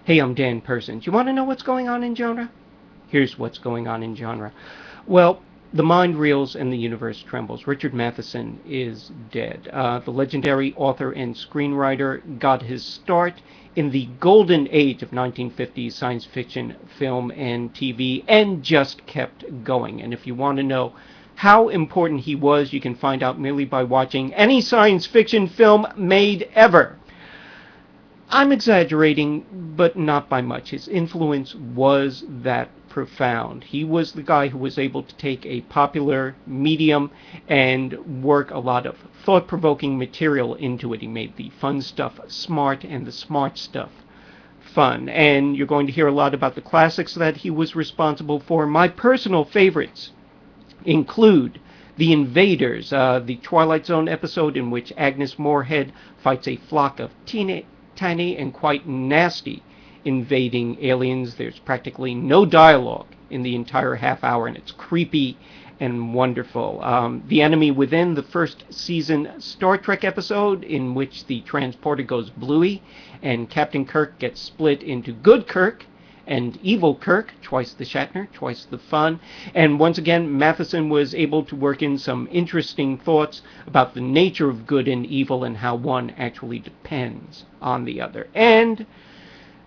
Hey, I'm Dan Persons. You want to know what's going on in genre? Here's what's going on in genre. Well, the mind reels and the universe trembles. Richard Matheson is dead. The legendary author and screenwriter got his start in the golden age of 1950s science fiction film and TV and just kept going. And if you want to know how important he was, you can find out merely by watching any science fiction film made ever. I'm exaggerating, but not by much. His influence was that profound. He was the guy who was able to take a popular medium and work a lot of thought-provoking material into it. He made the fun stuff smart and the smart stuff fun. And you're going to hear a lot about the classics that he was responsible for. My personal favorites include The Invaders, the Twilight Zone episode in which Agnes Moorehead fights a flock of tiny and quite nasty invading aliens. There's practically no dialogue in the entire half hour, and it's creepy and wonderful. The Enemy Within, the first season Star Trek episode in which the transporter goes bluey and Captain Kirk gets split into good Kirk and evil Kirk, twice the Shatner, twice the fun. And once again, Matheson was able to work in some interesting thoughts about the nature of good and evil and how one actually depends on the other. And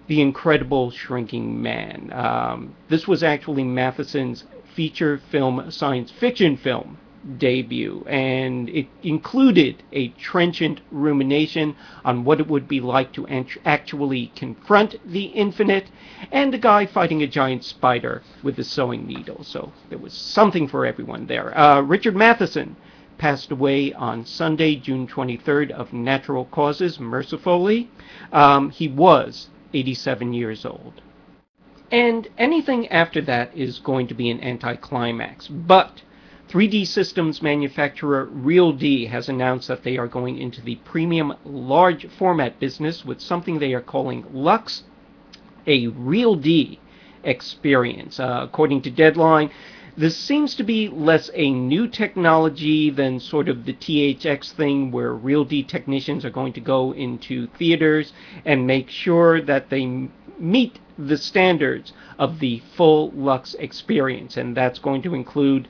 The Incredible Shrinking Man. This was actually Matheson's feature film, science fiction film debut, and it included a trenchant rumination on what it would be like to actually confront the infinite, and a guy fighting a giant spider with a sewing needle. So there was something for everyone there. Richard Matheson passed away on Sunday, June 23rd, of natural causes, mercifully. He was 87 years old. And anything after that is going to be an anticlimax, but 3D systems manufacturer RealD has announced that they are going into the premium large format business with something they are calling Lux, a RealD experience. According to Deadline, this seems to be less a new technology than sort of the THX thing, where RealD technicians are going to go into theaters and make sure that they meet the standards of the full Lux experience, and that's going to include,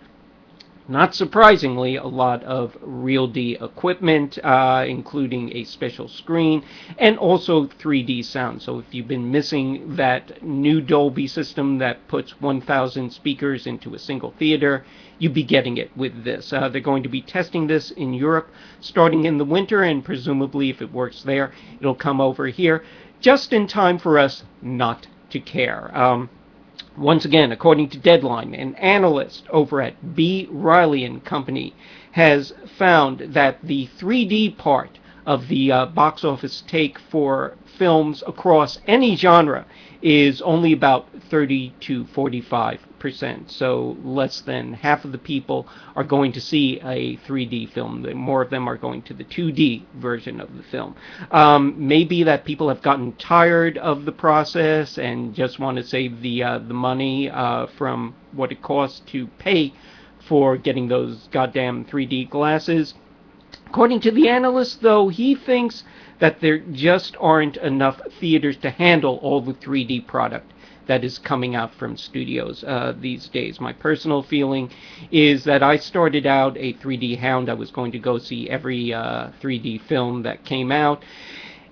not surprisingly, a lot of RealD equipment, including a special screen and also 3D sound. So if you've been missing that new Dolby system that puts 1,000 speakers into a single theater, you'll be getting it with this. They're going to be testing this in Europe starting in the winter, and presumably if it works there, it'll come over here just in time for us not to care. Once again, according to Deadline, an analyst over at B. Riley & Company has found that the 3D part of the box office take for films across any genre is only about 30 to 45%. So less than half of the people are going to see a 3D film. More of them are going to the 2D version of the film. Maybe that people have gotten tired of the process and just want to save the money from what it costs to pay for getting those goddamn 3D glasses. According to the analyst, though, he thinks that there just aren't enough theaters to handle all the 3D product that is coming out from studios these days. My personal feeling is that I started out a 3D hound. I was going to go see every 3D film that came out.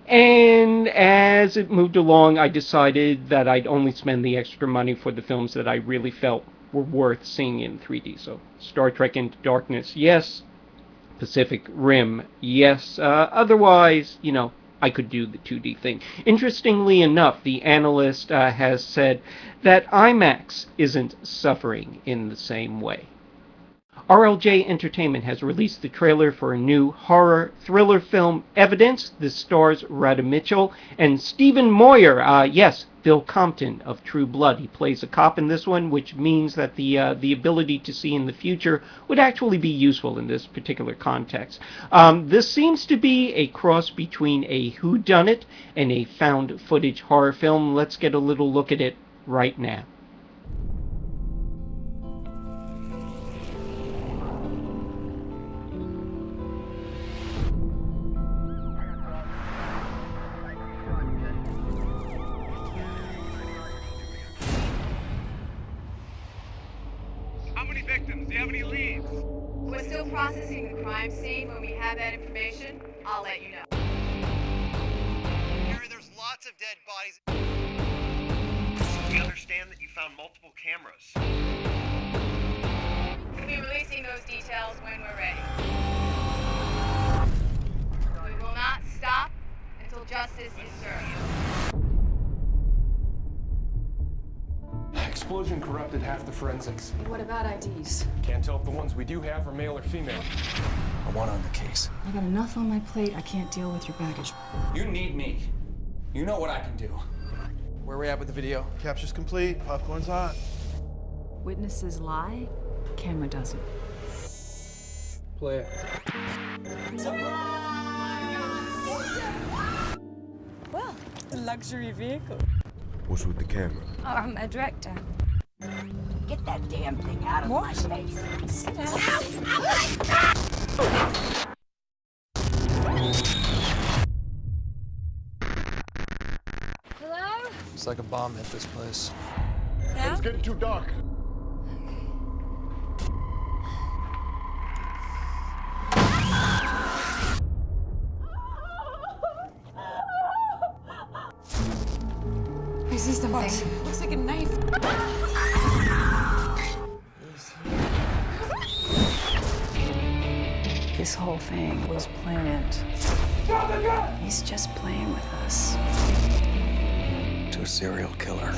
And as it moved along, I decided that I'd only spend the extra money for the films that I really felt were worth seeing in 3D. So Star Trek Into Darkness, yes. Pacific Rim, yes. Otherwise, I could do the 2D thing. Interestingly enough, the analyst has said that IMAX isn't suffering in the same way. RLJ Entertainment has released the trailer for a new horror thriller film, Evidence. This stars Radha Mitchell and Stephen Moyer. Yes, Bill Compton of True Blood. He plays a cop in this one, which means that the ability to see in the future would actually be useful in this particular context. This seems to be a cross between a whodunit and a found footage horror film. Let's get a little look at it right now. still processing the crime scene. When we have that information, I'll let you know. Harry, there's lots of dead bodies. We understand that you found multiple cameras. We'll be releasing those details when we're ready. We will not stop until justice is served. Explosion corrupted half the forensics. What about IDs? Can't tell if the ones we do have are male or female. I want on the case. I got enough on my plate. I can't deal with your baggage. You need me. You know what I can do. Where are we at with the video? Capture's complete. Popcorn's hot. Witnesses lie, camera doesn't. Play it. Well, a luxury vehicle. What's with the camera? Oh, I'm a director. Get that damn thing out of my face. Sit down. Hello? It's like a bomb hit this place. Now? It's getting too dark. I see something. Looks like a knife. This whole thing was planned. He's just playing with us. To a serial killer.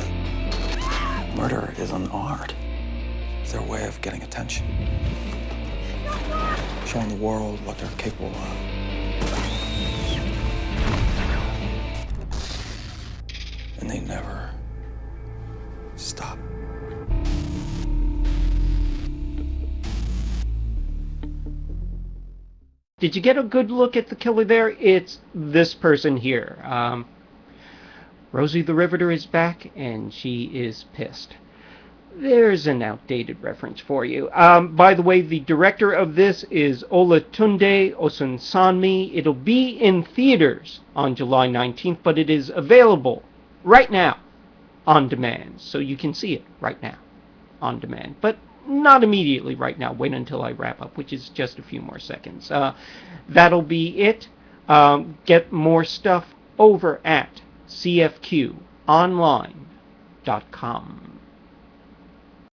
Murder is an art. It's their way of getting attention. Showing the world what they're capable of. And they never stop. Did you get a good look at the killer there? It's this person here. Rosie the Riveter is back, and she is pissed. There's an outdated reference for you. By the way, the director of this is Olatunde Osunsanmi. It'll be in theaters on July 19th, but it is available right now on demand. So you can see it right now on demand. But not immediately right now. Wait until I wrap up, which is just a few more seconds. That'll be it. Get more stuff over at cfqonline.com.